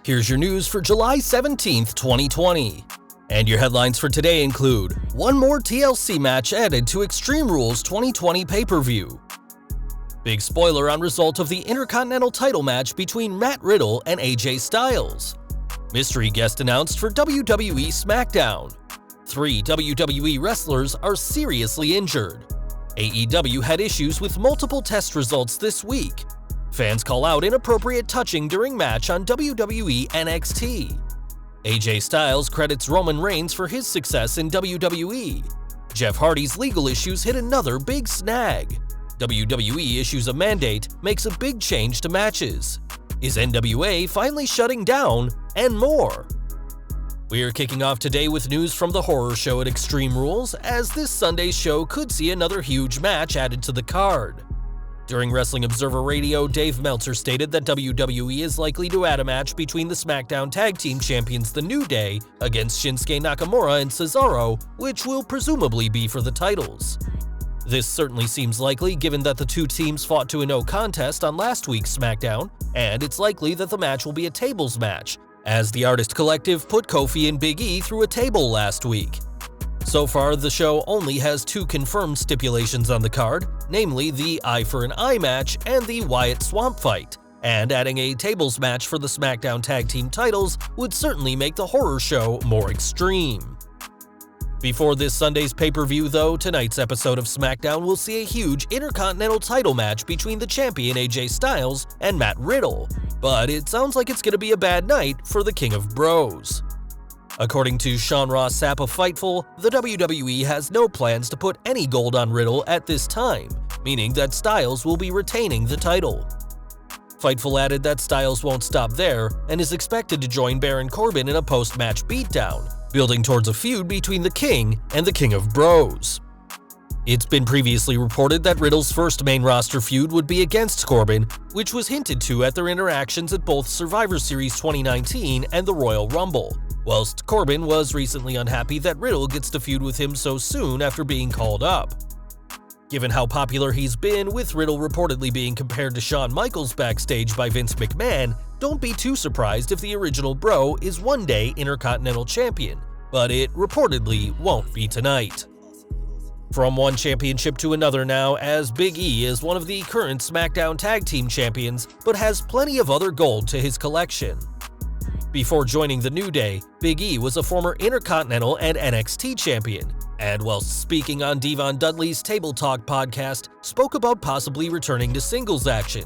Here's your news for July 17th, 2020. And your headlines for today include one more TLC match added to Extreme Rules 2020 pay-per-view. Big spoiler on result of the Intercontinental title match between Matt Riddle and AJ Styles. Mystery guest announced for WWE SmackDown. 3 WWE wrestlers are seriously injured. AEW had issues with multiple test results this week. Fans call out inappropriate touching during match on WWE NXT. AJ Styles credits Roman Reigns for his success in WWE. Jeff Hardy's legal issues hit another big snag. WWE issues a mandate, makes a big change to matches. Is NWA finally shutting down? And more. We are kicking off today with news from the horror show at Extreme Rules, as this Sunday's show could see another huge match added to the card. During Wrestling Observer Radio, Dave Meltzer stated that WWE is likely to add a match between the SmackDown Tag Team Champions The New Day against Shinsuke Nakamura and Cesaro, which will presumably be for the titles. This certainly seems likely given that the two teams fought to a no contest on last week's SmackDown, and it's likely that the match will be a tables match, as the Artist Collective put Kofi and Big E through a table last week. So far, the show only has 2 confirmed stipulations on the card, namely the Eye for an Eye match and the Wyatt Swamp fight, and adding a tables match for the SmackDown Tag Team titles would certainly make the horror show more extreme. Before this Sunday's pay-per-view though, tonight's episode of SmackDown will see a huge Intercontinental title match between the champion AJ Styles and Matt Riddle, but it sounds like it's going to be a bad night for the King of Bros. According to Sean Ross Sapp of Fightful, the WWE has no plans to put any gold on Riddle at this time, meaning that Styles will be retaining the title. Fightful added that Styles won't stop there and is expected to join Baron Corbin in a post-match beatdown, building towards a feud between the King and the King of Bros. It's been previously reported that Riddle's first main roster feud would be against Corbin, which was hinted to at their interactions at both Survivor Series 2019 and the Royal Rumble, whilst Corbin was recently unhappy that Riddle gets to feud with him so soon after being called up. Given how popular he's been, with Riddle reportedly being compared to Shawn Michaels backstage by Vince McMahon, don't be too surprised if the original Bro is one day Intercontinental Champion, but it reportedly won't be tonight. From one championship to another now, as Big E is one of the current SmackDown Tag Team Champions, but has plenty of other gold to his collection. Before joining the New Day, Big E was a former Intercontinental and NXT champion, and whilst speaking on Devon Dudley's Table Talk podcast, spoke about possibly returning to singles action.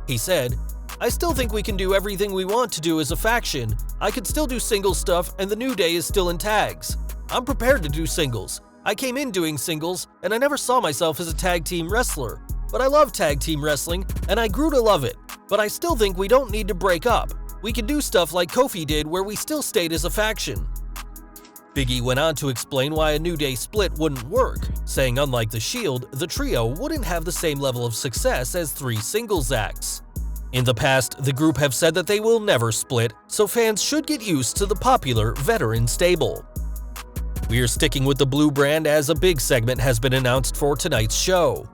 He said, "I still think we can do everything we want to do as a faction. I could still do singles stuff and the New Day is still in tags. I'm prepared to do singles. I came in doing singles, and I never saw myself as a tag team wrestler. But I love tag team wrestling, and I grew to love it. But I still think we don't need to break up. We can do stuff like Kofi did where we still stayed as a faction." Big E went on to explain why a New Day split wouldn't work, saying unlike The Shield, the trio wouldn't have the same level of success as 3 singles acts. In the past, the group have said that they will never split, so fans should get used to the popular veteran stable. We are sticking with the blue brand as a big segment has been announced for tonight's show.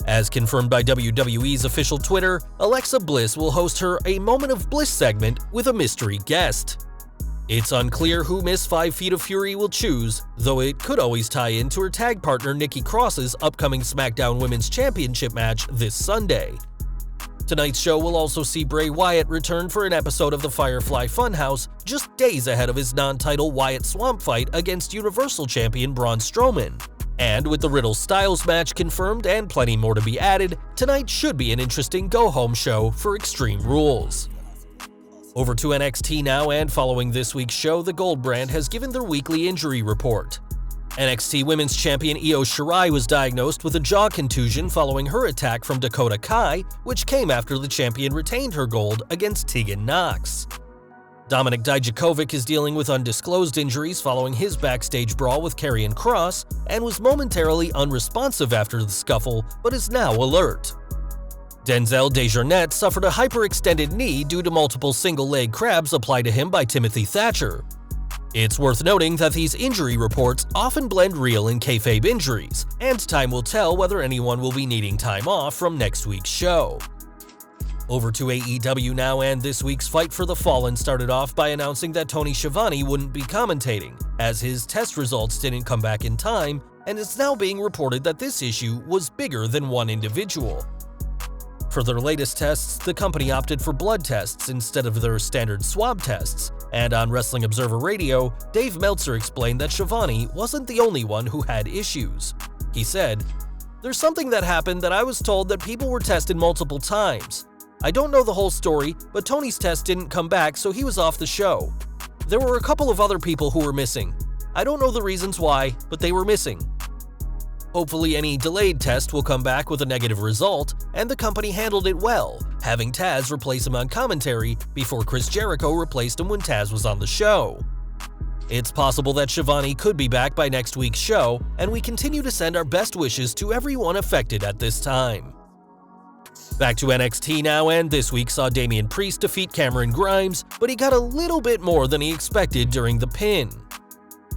As confirmed by WWE's official Twitter, Alexa Bliss will host her A Moment of Bliss segment with a mystery guest. It's unclear who Miss 5 Feet of Fury will choose, though it could always tie into her tag partner Nikki Cross's upcoming SmackDown Women's Championship match this Sunday. Tonight's show will also see Bray Wyatt return for an episode of the Firefly Funhouse just days ahead of his non-title Wyatt Swamp fight against Universal Champion Braun Strowman. And with the Riddle-Styles match confirmed and plenty more to be added, tonight should be an interesting go-home show for Extreme Rules. Over to NXT now, and following this week's show, the Gold brand has given their weekly injury report. NXT Women's Champion Io Shirai was diagnosed with a jaw contusion following her attack from Dakota Kai, which came after the champion retained her gold against Tegan Nox. Dominik Dijakovic is dealing with undisclosed injuries following his backstage brawl with Karrion Kross and was momentarily unresponsive after the scuffle, but is now alert. Denzel Dejournette suffered a hyperextended knee due to multiple single-leg crabs applied to him by Timothy Thatcher. It's worth noting that these injury reports often blend real and kayfabe injuries, and time will tell whether anyone will be needing time off from next week's show. Over to AEW now, and this week's Fight for the Fallen started off by announcing that Tony Schiavone wouldn't be commentating, as his test results didn't come back in time, and it's now being reported that this issue was bigger than one individual. For their latest tests, the company opted for blood tests instead of their standard swab tests, and on Wrestling Observer Radio, Dave Meltzer explained that Schiavone wasn't the only one who had issues. He said, "There's something that happened that I was told that people were tested multiple times. I don't know the whole story, but Tony's test didn't come back, so he was off the show. There were a couple of other people who were missing. I don't know the reasons why, but they were missing. Hopefully any delayed test will come back with a negative result, and the company handled it well, having Taz replace him on commentary before Chris Jericho replaced him when Taz was on the show. It's possible that Schiavone could be back by next week's show, and we continue to send our best wishes to everyone affected at this time." Back to NXT now, and this week saw Damian Priest defeat Cameron Grimes, but he got a little bit more than he expected during the pin.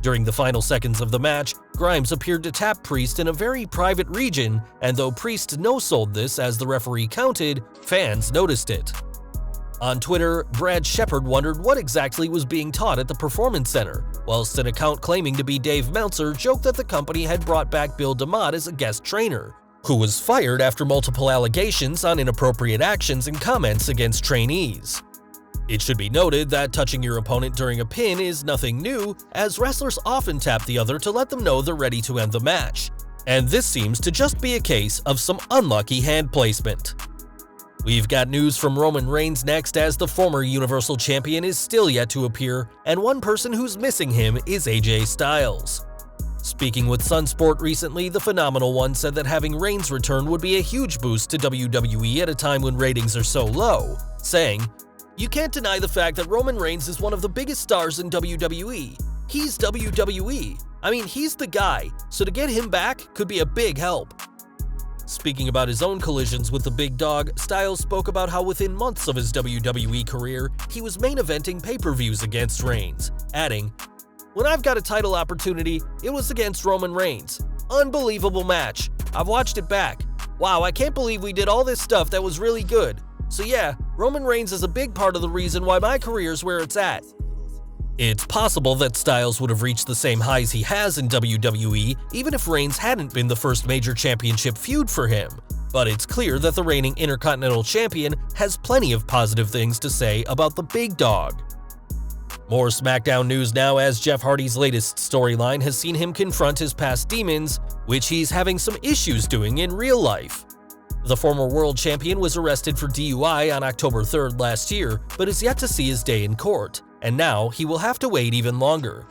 During the final seconds of the match, Grimes appeared to tap Priest in a very private region, and though Priest no-sold this as the referee counted, fans noticed it. On Twitter, Brad Shepard wondered what exactly was being taught at the Performance Center, whilst an account claiming to be Dave Meltzer joked that the company had brought back Bill DeMott as a guest trainer, who was fired after multiple allegations on inappropriate actions and comments against trainees. It should be noted that touching your opponent during a pin is nothing new, as wrestlers often tap the other to let them know they're ready to end the match, and this seems to just be a case of some unlucky hand placement. We've got news from Roman Reigns next, as the former Universal Champion is still yet to appear, and one person who's missing him is AJ Styles. Speaking with Sunsport recently, the Phenomenal One said that having Reigns return would be a huge boost to WWE at a time when ratings are so low, saying, "You can't deny the fact that Roman Reigns is one of the biggest stars in WWE. He's WWE. I mean, he's the guy, so to get him back could be a big help." Speaking about his own collisions with the big dog, Styles spoke about how within months of his WWE career, he was main eventing pay-per-views against Reigns, adding, "When I've got a title opportunity, it was against Roman Reigns. Unbelievable match. I've watched it back. Wow, I can't believe we did all this stuff that was really good. So yeah, Roman Reigns is a big part of the reason why my career's where it's at." It's possible that Styles would have reached the same highs he has in WWE even if Reigns hadn't been the first major championship feud for him, but it's clear that the reigning Intercontinental Champion has plenty of positive things to say about the big dog. More SmackDown news now, as Jeff Hardy's latest storyline has seen him confront his past demons, which he's having some issues doing in real life. The former world champion was arrested for DUI on October 3rd last year, but is yet to see his day in court, and now he will have to wait even longer.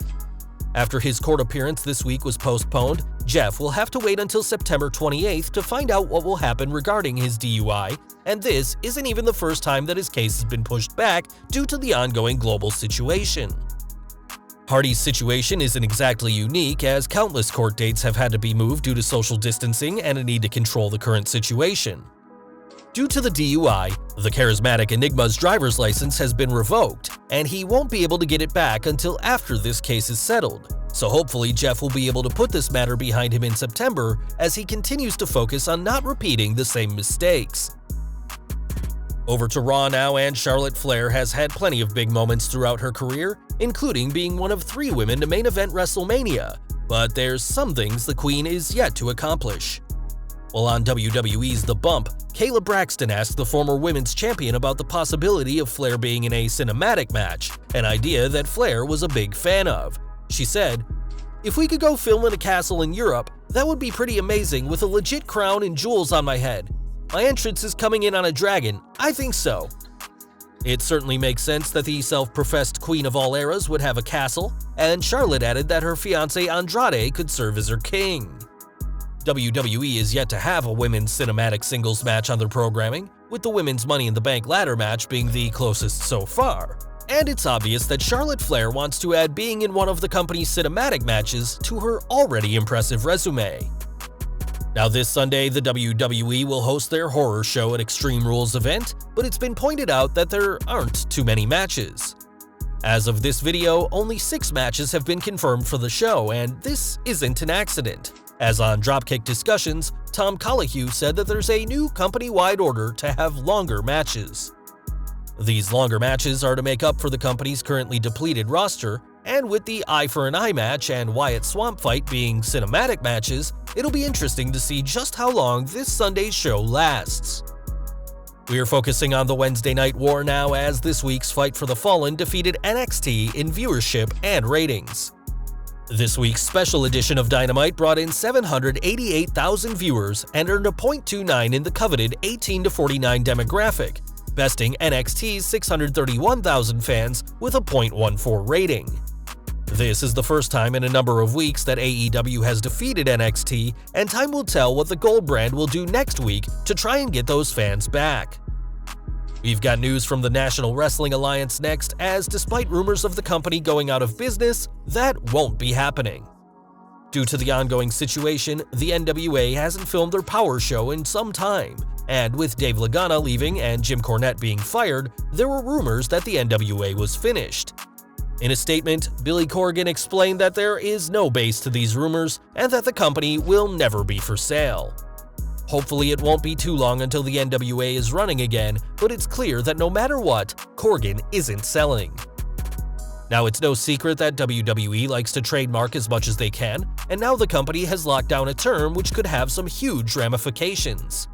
After his court appearance this week was postponed, Jeff will have to wait until September 28th to find out what will happen regarding his DUI, and this isn't even the first time that his case has been pushed back due to the ongoing global situation. Hardy's situation isn't exactly unique, as countless court dates have had to be moved due to social distancing and a need to control the current situation. Due to the DUI, the charismatic Enigma's driver's license has been revoked, and he won't be able to get it back until after this case is settled. So hopefully Jeff will be able to put this matter behind him in September, as he continues to focus on not repeating the same mistakes. Over to Raw now, and Charlotte Flair has had plenty of big moments throughout her career, including being one of 3 women to main event WrestleMania, but there's some things the Queen is yet to accomplish. While on WWE's The Bump, Kayla Braxton asked the former women's champion about the possibility of Flair being in a cinematic match, an idea that Flair was a big fan of. She said, "If we could go film in a castle in Europe, that would be pretty amazing with a legit crown and jewels on my head. My entrance is coming in on a dragon. I think so." It certainly makes sense that the self-professed Queen of all eras would have a castle, and Charlotte added that her fiancé Andrade could serve as her king. WWE is yet to have a women's cinematic singles match on their programming, with the women's Money in the Bank ladder match being the closest so far. And it's obvious that Charlotte Flair wants to add being in one of the company's cinematic matches to her already impressive resume. Now this Sunday, the WWE will host their horror show at Extreme Rules event, but it's been pointed out that there aren't too many matches. As of this video, only 6 matches have been confirmed for the show, and this isn't an accident. As on Dropkick Discussions, Tom Colohue said that there's a new company-wide order to have longer matches. These longer matches are to make up for the company's currently depleted roster, and with the Eye for an Eye match and Wyatt Swamp Fight being cinematic matches, it'll be interesting to see just how long this Sunday's show lasts. We are focusing on the Wednesday Night War now, as this week's Fight for the Fallen defeated NXT in viewership and ratings. This week's special edition of Dynamite brought in 788,000 viewers and earned a .29 in the coveted 18 to 49 demographic, besting NXT's 631,000 fans with a .14 rating. This is the first time in a number of weeks that AEW has defeated NXT, and time will tell what the Gold brand will do next week to try and get those fans back. We've got news from the National Wrestling Alliance next, as despite rumors of the company going out of business, that won't be happening. Due to the ongoing situation, the NWA hasn't filmed their Power Show in some time, and with Dave Lagana leaving and Jim Cornette being fired, there were rumors that the NWA was finished. In a statement, Billy Corgan explained that there is no base to these rumors and that the company will never be for sale. Hopefully it won't be too long until the NWA is running again, but it's clear that no matter what, Corgan isn't selling. Now, it's no secret that WWE likes to trademark as much as they can, and now the company has locked down a term which could have some huge ramifications.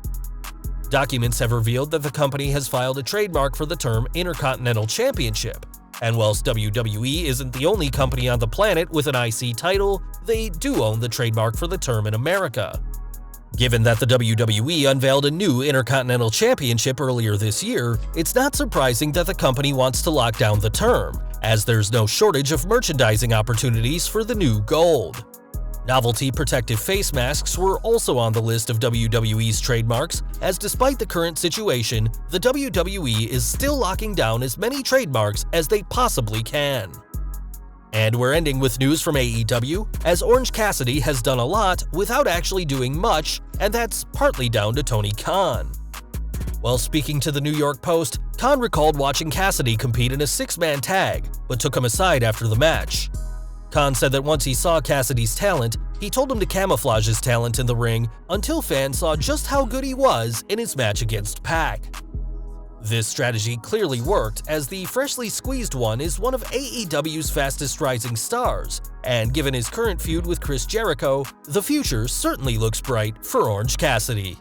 Documents have revealed that the company has filed a trademark for the term Intercontinental Championship, and whilst WWE isn't the only company on the planet with an IC title, they do own the trademark for the term in America. Given that the WWE unveiled a new Intercontinental Championship earlier this year, it's not surprising that the company wants to lock down the term, as there's no shortage of merchandising opportunities for the new gold. Novelty protective face masks were also on the list of WWE's trademarks, as despite the current situation, the WWE is still locking down as many trademarks as they possibly can. And we're ending with news from AEW, as Orange Cassidy has done a lot without actually doing much, and that's partly down to Tony Khan. While speaking to the New York Post, Khan recalled watching Cassidy compete in a six-man tag, but took him aside after the match. Khan said that once he saw Cassidy's talent, he told him to camouflage his talent in the ring until fans saw just how good he was in his match against Pac. This strategy clearly worked, as the freshly squeezed one is one of AEW's fastest rising stars, and given his current feud with Chris Jericho, the future certainly looks bright for Orange Cassidy.